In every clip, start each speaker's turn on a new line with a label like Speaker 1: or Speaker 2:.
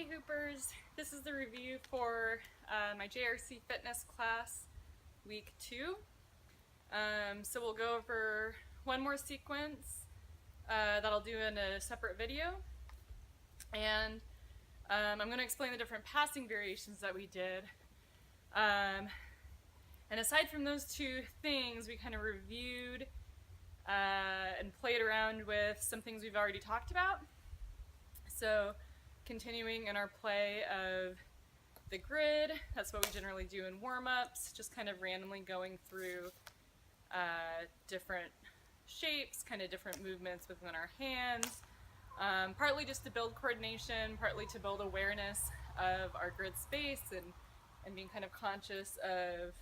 Speaker 1: Hey Hoopers, this is the review for my JRC fitness class week 2. So we'll go over one more sequence that I'll do in a separate video, and I'm going to explain the different passing variations that we did. And aside from those two things, we kind of reviewed and played around with some things we've already talked about. So continuing in our play of the grid, that's what we generally do in warm-ups, just kind of randomly going through different shapes, kind of different movements within our hands, partly just to build coordination, partly to build awareness of our grid space and being kind of conscious of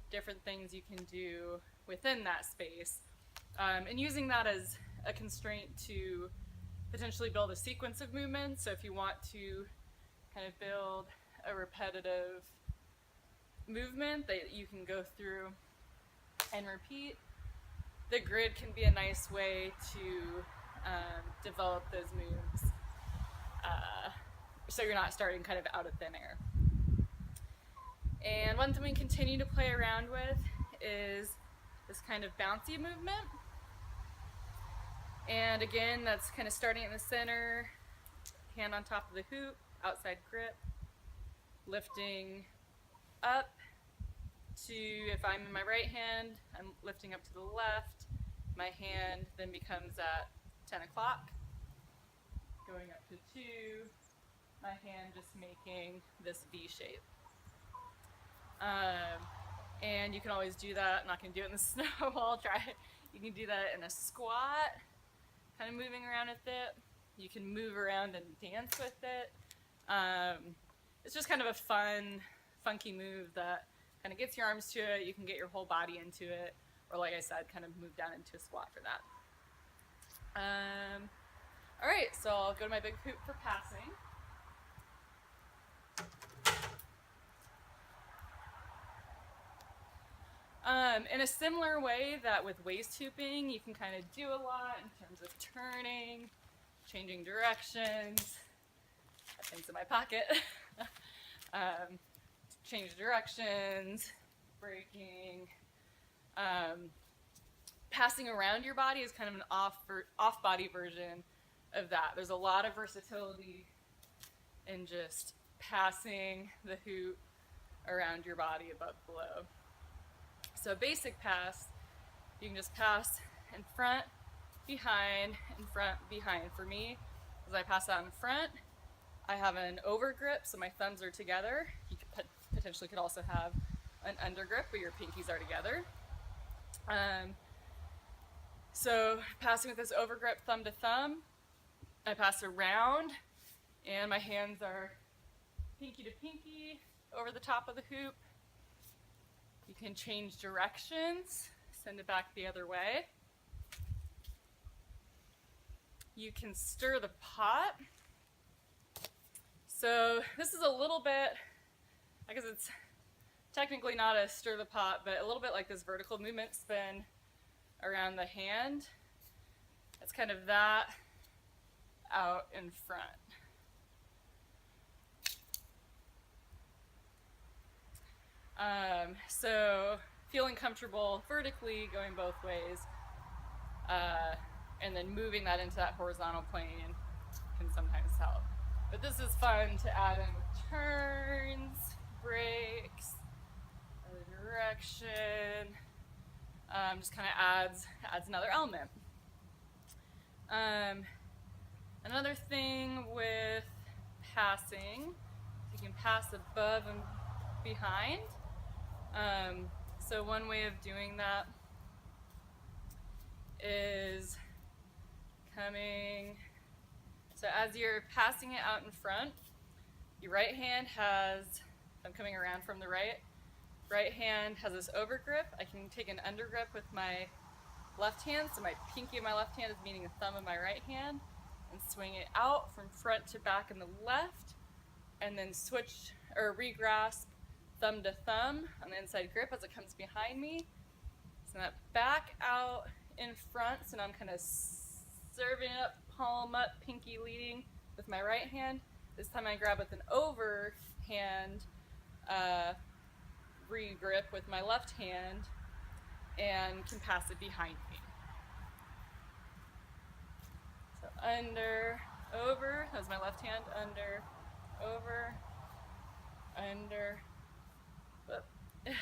Speaker 1: different things you can do within that space, and using that as a constraint to potentially build a sequence of movements. So if you want to kind of build a repetitive movement that you can go through and repeat, the grid can be a nice way to develop those moves, so you're not starting kind of out of thin air. And one thing we continue to play around with is this kind of bouncy movement. And again, that's kind of starting in the center, hand on top of the hoop, outside grip, lifting up to, if I'm in my right hand, I'm lifting up to the left. My hand then becomes at 10 o'clock, going up to 2, my hand just making this V shape. And you can always do that. I'm not going to do it in the snow. I'll try it. You can do that in a squat, kind of moving around with it. You can move around and dance with it. It's just kind of a fun, funky move that kind of gets your arms to it. You can get your whole body into it, or like I said, kind of move down into a squat for that. All right, so I'll go to my big hoop for passing. In a similar way that with waist hooping, you can kind of do a lot in terms of turning, changing directions. That thing's in my pocket. Change directions, braking. Passing around your body is kind of an off-body version of that. There's a lot of versatility in just passing the hoop around your body above, below. So basic pass, you can just pass in front, behind, in front, behind. For me, as I pass out in front, I have an over grip, so my thumbs are together. You could potentially could also have an under grip where your pinkies are together. So passing with this over grip, thumb to thumb, I pass around, and my hands are pinky to pinky over the top of the hoop. You can change directions, send it back the other way. You can stir the pot. So this is a little bit, I guess it's technically not a stir the pot, but a little bit like this vertical movement spin around the hand. It's kind of that out in front. So feeling comfortable vertically going both ways, and then moving that into that horizontal plane can sometimes help. But this is fun to add in with turns, breaks, other direction. Just kind of adds another element. Another thing with passing, you can pass above and behind. So one way of doing that is coming, so as you're passing it out in front, your right hand has, I'm coming around from the right hand has this over grip. I can take an under grip with my left hand, so my pinky of my left hand is meeting the thumb of my right hand, and swing it out from front to back in the left, and then switch or re-grasp thumb to thumb on the inside grip as it comes behind me. So that back out in front, so now I'm kind of serving up, palm up, pinky leading with my right hand, This time I grab with an overhand re-grip with my left hand and can pass it behind me. So under, over, that was my left hand, under, over, under, whoop.